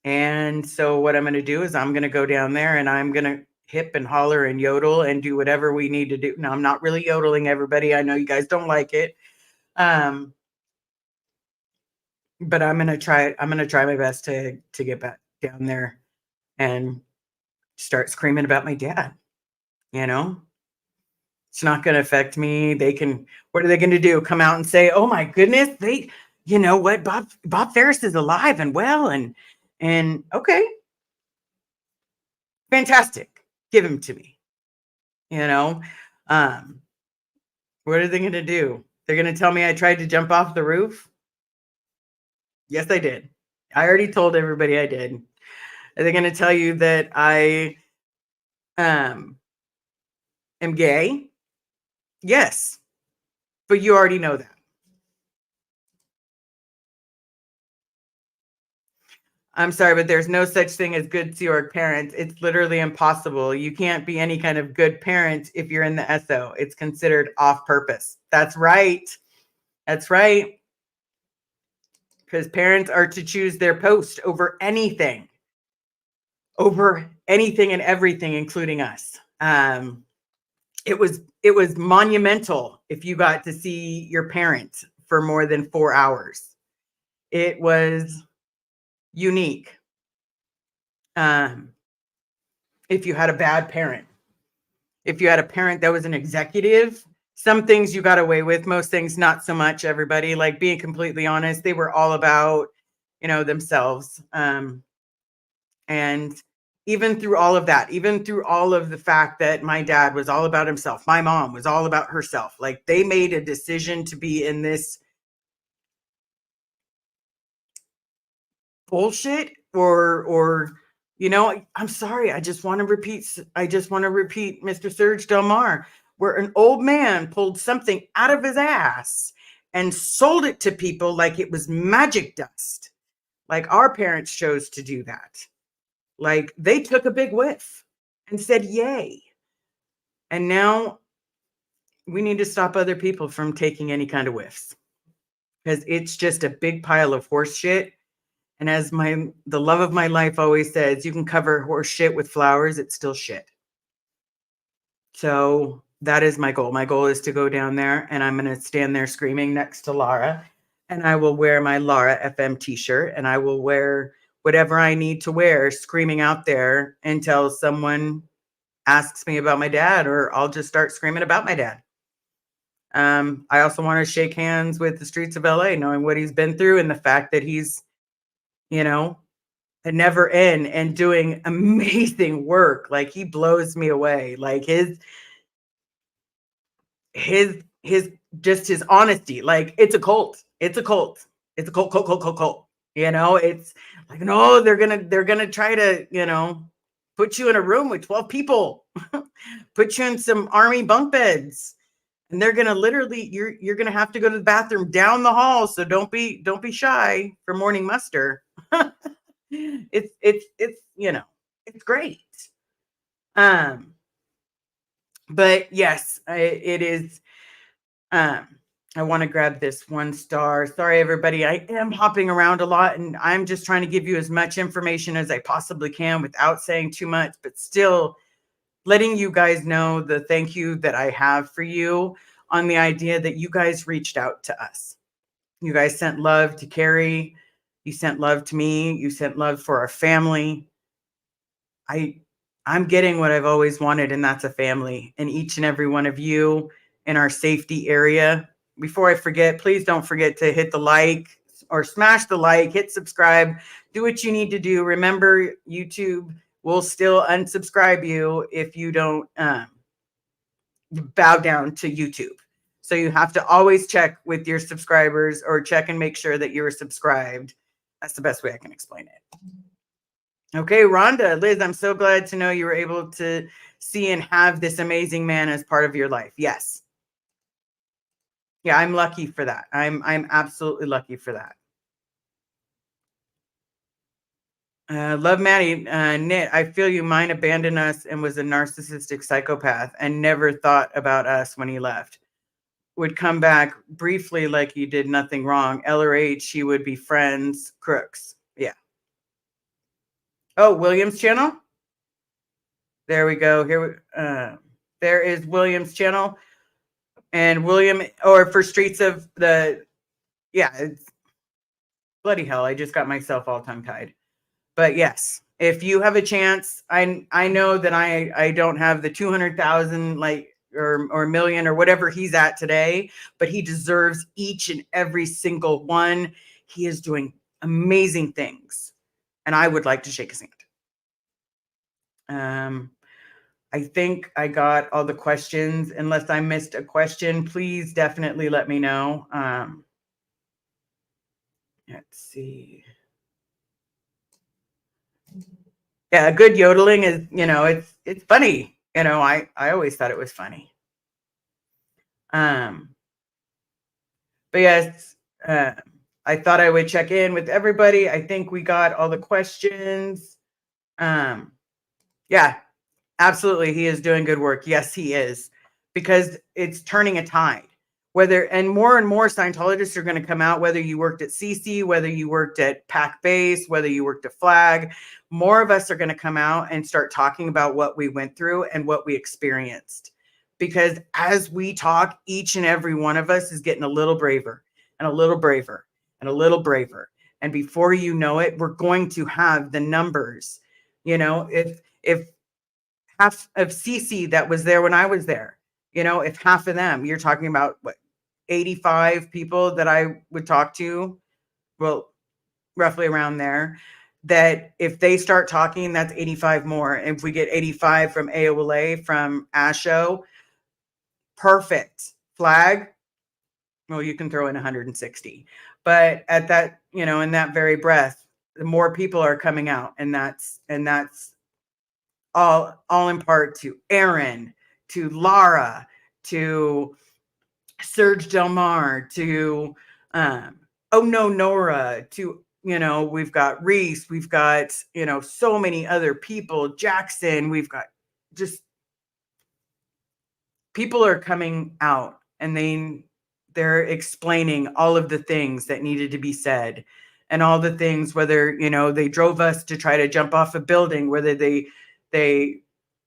A: And so what I'm going to do is I'm going to go down there and I'm going to hip and holler and yodel and do whatever we need to do. Now, I'm not really yodeling, everybody. I know you guys don't like it. But I'm going to try it. I'm going to try my best to get back down there and start screaming about my dad. It's not going to affect me. What are they going to do? Come out and say, oh my goodness, you know what? Bob Ferris is alive and well. And okay. Fantastic. Give him to me. What are they going to do? They're going to tell me I tried to jump off the roof. Yes, I did. I already told everybody I did. Are they going to tell you that I am gay? Yes. But you already know that. I'm sorry, but there's no such thing as good Sea Org parents. It's literally impossible. You can't be any kind of good parent if you're in the SO. It's considered off purpose. That's right. That's right. Because parents are to choose their post over anything and everything, including us. It was monumental if you got to see your parent for more than 4 hours. It was unique. If you had a bad parent, if you had a parent that was an executive, some things you got away with, most things not so much. Everybody, like, being completely honest, they were all about themselves. And even through all of that, even through all of the fact that my dad was all about himself, my mom was all about herself, like, they made a decision to be in this bullshit or I'm sorry, I just want to repeat Mr. Serge Del Mar, where an old man pulled something out of his ass and sold it to people like it was magic dust. Like our parents chose to do that. Like they took a big whiff and said, yay. And now we need to stop other people from taking any kind of whiffs because it's just a big pile of horse shit. And as the love of my life always says, you can cover horse shit with flowers, it's still shit. So that is my goal. My goal is to go down there and I'm going to stand there screaming next to Lara. And I will wear my Lara FM t-shirt and I will wear whatever I need to wear, screaming out there until someone asks me about my dad, or I'll just start screaming about my dad. I also want to shake hands with the streets of LA, knowing what he's been through and the fact that he's, a never end and doing amazing work. Like he blows me away. Like his just his honesty. Like it's a cult. It's a cult. It's a cult. It's like, no, they're gonna try to, put you in a room with 12 people, put you in some army bunk beds. And they're gonna literally, you're gonna have to go to the bathroom down the hall. So don't be shy for morning muster. It's great. But yes, it is. I want to grab this 1 star. Sorry, everybody. I am hopping around a lot and I'm just trying to give you as much information as I possibly can without saying too much, but still letting you guys know the thank you that I have for you on the idea that you guys reached out to us. You guys sent love to Carrie. You sent love to me. You sent love for our family. I'm getting what I've always wanted, and that's a family. And each and every one of you in our safety area. Before I forget, please don't forget to hit the like or smash the like, hit subscribe, do what you need to do. Remember, YouTube will still unsubscribe you if you don't bow down to YouTube. So you have to always check with your subscribers or check and make sure that you're subscribed. That's the best way I can explain it. Okay, Rhonda, Liz, I'm so glad to know you were able to see and have this amazing man as part of your life. Yes. Yeah, I'm lucky for that. I'm absolutely lucky for that. Love Maddie, Knit, I feel you. Mine abandoned us and was a narcissistic psychopath and never thought about us when he left. Would come back briefly like he did nothing wrong. LRH, he would be friends, crooks. Yeah. Oh, William's channel? There we go. There is William's channel. And William, or for Streets of it's bloody hell. I just got myself all tongue tied. But yes, if you have a chance, I know that I don't have the 200,000 or million or whatever he's at today, but he deserves each and every single one. He is doing amazing things, and I would like to shake his hand. I think I got all the questions. Unless I missed a question, please definitely let me know. Let's see. Yeah, good yodeling is, it's funny. I always thought it was funny. But yes, I thought I would check in with everybody. I think we got all the questions. Yeah, absolutely. He is doing good work. Yes, he is, because it's turning a tide. And more Scientologists are going to come out, whether you worked at CC, whether you worked at Pac Base, whether you worked at Flag, more of us are going to come out and start talking about what we went through and what we experienced. Because as we talk, each and every one of us is getting a little braver and a little braver and a little braver. And before you know it, we're going to have the numbers. If half of CC that was there when I was there, if half of them, you're talking about what, 85 people that I would talk to, well, roughly around there, that if they start talking, that's 85 more. And if we get 85 from AOLA, from ASHO, perfect. Flag, well, you can throw in 160. But at that, in that very breath, the more people are coming out. And that's all in part to Aaron, to Lara, to Serge Del Mar to Oh No Nora to, we've got Reese, we've got, so many other people, Jackson, we've got just people are coming out and they're explaining all of the things that needed to be said and all the things, whether, they drove us to try to jump off a building, whether they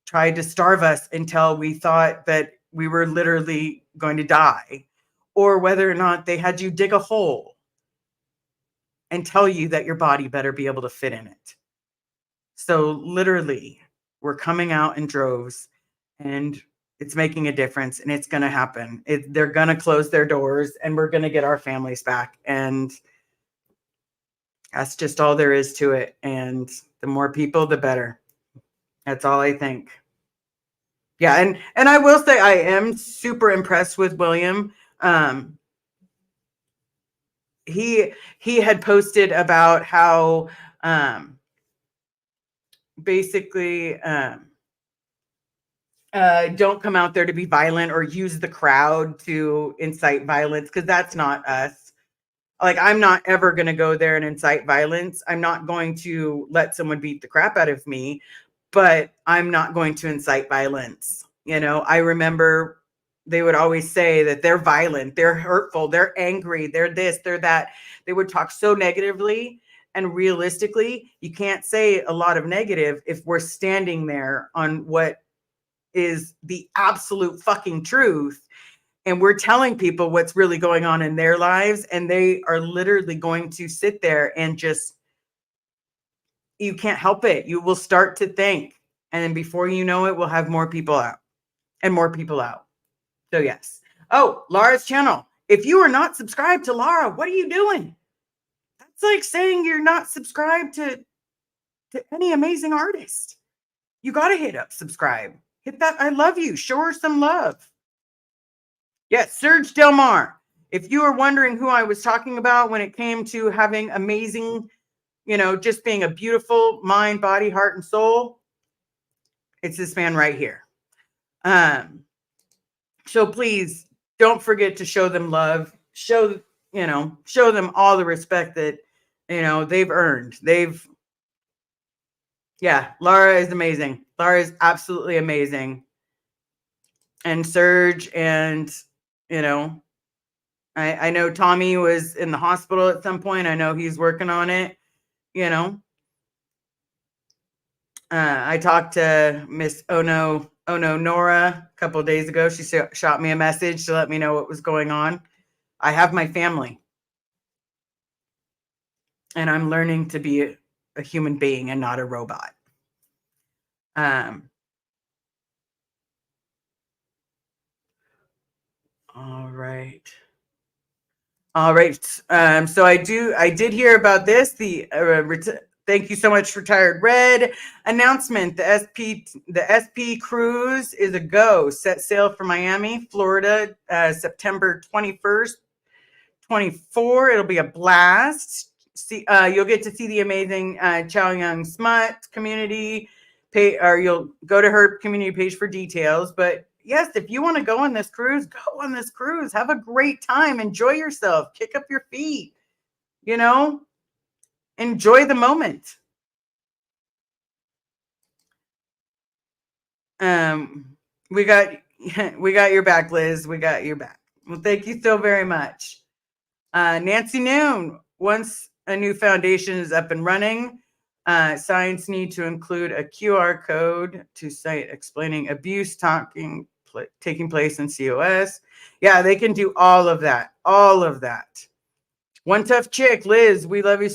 A: tried to starve us until we thought that we were literally going to die, or whether or not they had you dig a hole and tell you that your body better be able to fit in it. So literally, we're coming out in droves, and it's making a difference, and it's going to happen. They're going to close their doors, and we're going to get our families back. And that's just all there is to it. And the more people, the better. That's all I think. Yeah, and I will say I am super impressed with William. He had posted about how basically don't come out there to be violent or use the crowd to incite violence, because that's not us. Like, I'm not ever going to go there and incite violence. I'm not going to let someone beat the crap out of me, but I'm not going to incite violence. I remember they would always say that they're violent, they're hurtful, they're angry, they're this, they're that. They would talk so negatively. And realistically, you can't say a lot of negative if we're standing there on what is the absolute fucking truth. And we're telling people what's really going on in their lives. And they are literally going to sit there and just, you can't help it. You will start to think. And then before you know it, we'll have more people out and more people out. So yes. Oh, Laura's channel. If you are not subscribed to Laura, what are you doing? That's like saying you're not subscribed to any amazing artist. You got to hit up subscribe. Hit that I love you. Show her some love. Yes, Serge Del Mar. If you are wondering who I was talking about when it came to having amazing, just being a beautiful mind, body, heart, and soul, it's this man right here. So please don't forget to show them love. Show them all the respect that, they've earned. Laura is amazing. Laura is absolutely amazing. And Serge, and, I know Tommy was in the hospital at some point. I know he's working on it, I talked to Miss Ono Nora a couple of days ago. She shot me a message to let me know what was going on. I have my family. And I'm learning to be a human being and not a robot. All right. So I did hear about this. Thank you so much, Retired Red. Announcement: the SP cruise is a go. Set sail for Miami, Florida, September 21st, 24. It'll be a blast. You'll get to see the amazing Chow Young Smut community. You'll go to her community page for details. But yes, if you want to go on this cruise, go on this cruise. Have a great time. Enjoy yourself. Kick up your feet. Enjoy the moment. We got your back, Liz. We got your back. Well, thank you so very much. Nancy Noon, once a new foundation is up and running, signs need to include a QR code to site explaining abuse taking place in COS. Yeah, they can do all of that. All of that. One tough chick, Liz, we love you.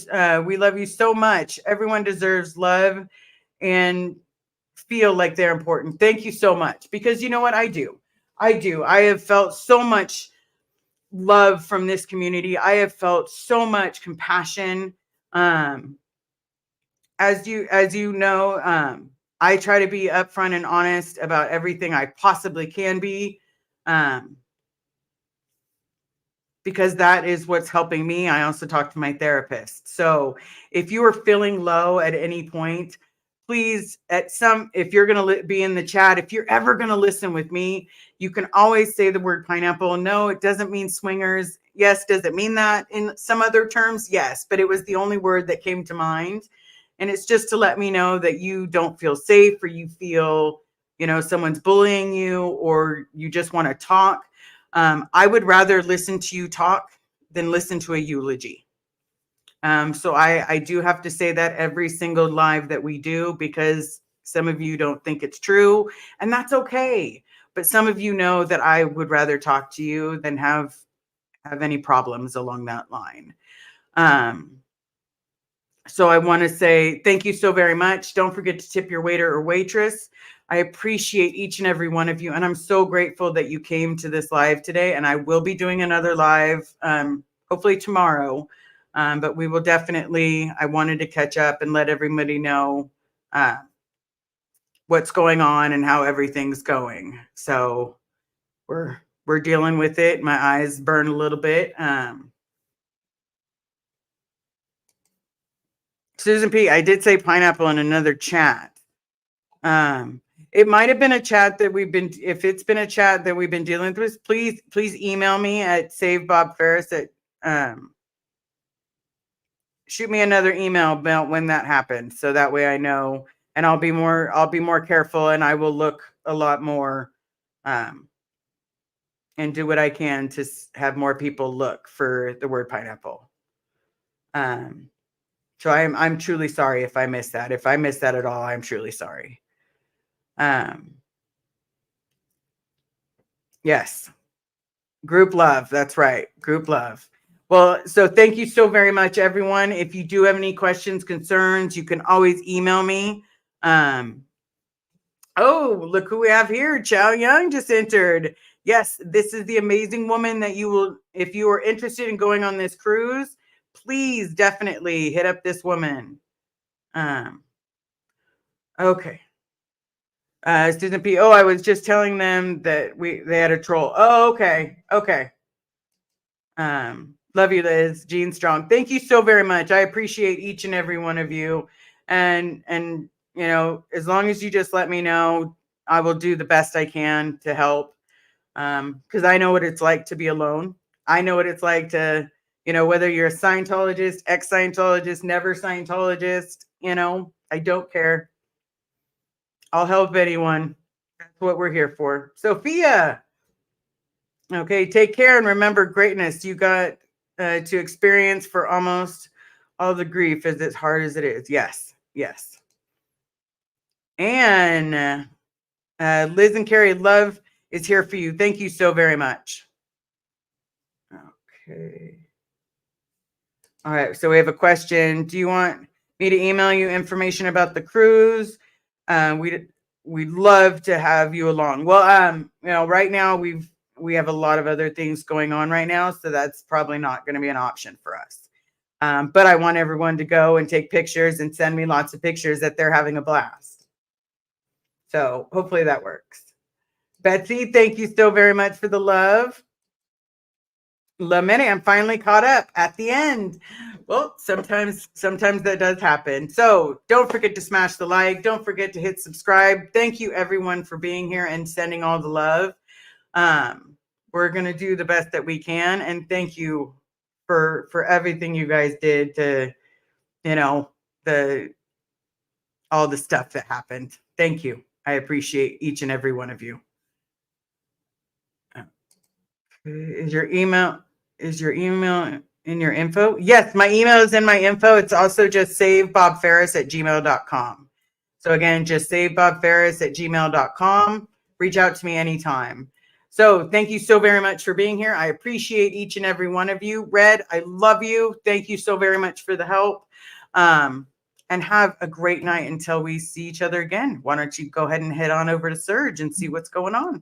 A: We love you so much. Everyone deserves love and feel like they're important. Thank you so much. Because you know what? I do. I have felt so much love from this community. I have felt so much compassion. As you know, I try to be upfront and honest about everything I possibly can be, because that is what's helping me. I also talk to my therapist. So if you are feeling low at any point, please, if you're going to be in the chat, if you're ever going to listen with me, you can always say the word pineapple. No, it doesn't mean swingers. Yes. Does it mean that in some other terms? Yes. But it was the only word that came to mind. And it's just to let me know that you don't feel safe, or you feel, someone's bullying you, or you just want to talk. I would rather listen to you talk than listen to a eulogy. So I do have to say that every single live that we do, because some of you don't think it's true, and that's okay. But some of you know that I would rather talk to you than have any problems along that line. So I want to say thank you so very much. Don't forget to tip your waiter or waitress. I appreciate each and every one of you, and I'm so grateful that you came to this live today. And I will be doing another live, hopefully tomorrow. But we will definitely, I wanted to catch up and let everybody know what's going on and how everything's going. So we're dealing with it. My eyes burn a little bit. Susan P., I did say pineapple in another chat. It might have been a chat that if it's been a chat that we've been dealing with, please email me at savebobferris shoot me another email about when that happened, so that way I know, and I'll be more careful, and I will look a lot more and do what I can to have more people look for the word pineapple. So I'm truly sorry if I missed that. If I missed that at all, I'm truly sorry. Yes. Group love. That's right. Group love. Well, so thank you so very much, everyone. If you do have any questions, concerns, you can always email me. Oh, look who we have here. Chow Young just entered. Yes, this is the amazing woman that you will, if you are interested in going on this cruise, please definitely hit up this woman. Okay. Susan P. Oh, I was just telling them that they had a troll. Oh, okay. Okay. Love you, Liz. Jean Strong. Thank you so very much. I appreciate each and every one of you. And as long as you just let me know, I will do the best I can to help. Because I know what it's like to be alone. I know what it's like to, whether you're a Scientologist, ex-Scientologist, never Scientologist, I don't care. I'll help anyone. That's what we're here for. Sophia. Okay, take care and remember greatness. You got to experience for almost all the grief as hard as it is. Yes, yes. And Liz and Carrie, love is here for you. Thank you so very much. Okay. All right, so we have a question. Do you want me to email you information about the cruise? We'd love to have you along. Well, right now we have a lot of other things going on right now, so that's probably not going to be an option for us. But I want everyone to go and take pictures and send me lots of pictures that they're having a blast. So hopefully that works. Betsy, thank you so very much for the love. Lamini, I'm finally caught up at the end. Well, sometimes that does happen. So don't forget to smash the like. Don't forget to hit subscribe. Thank you everyone for being here and sending all the love. We're going to do the best that we can. And thank you for everything you guys did to, all the stuff that happened. Thank you. I appreciate each and every one of you. Is your email in your info? Yes, my email is in my info. It's also just savebobferris@gmail.com. So again, just savebobferris@gmail.com. Reach out to me anytime. So thank you so very much for being here. I appreciate each and every one of you. Red, I love you. Thank you so very much for the help. And have a great night until we see each other again. Why don't you go ahead and head on over to Surge and see what's going on?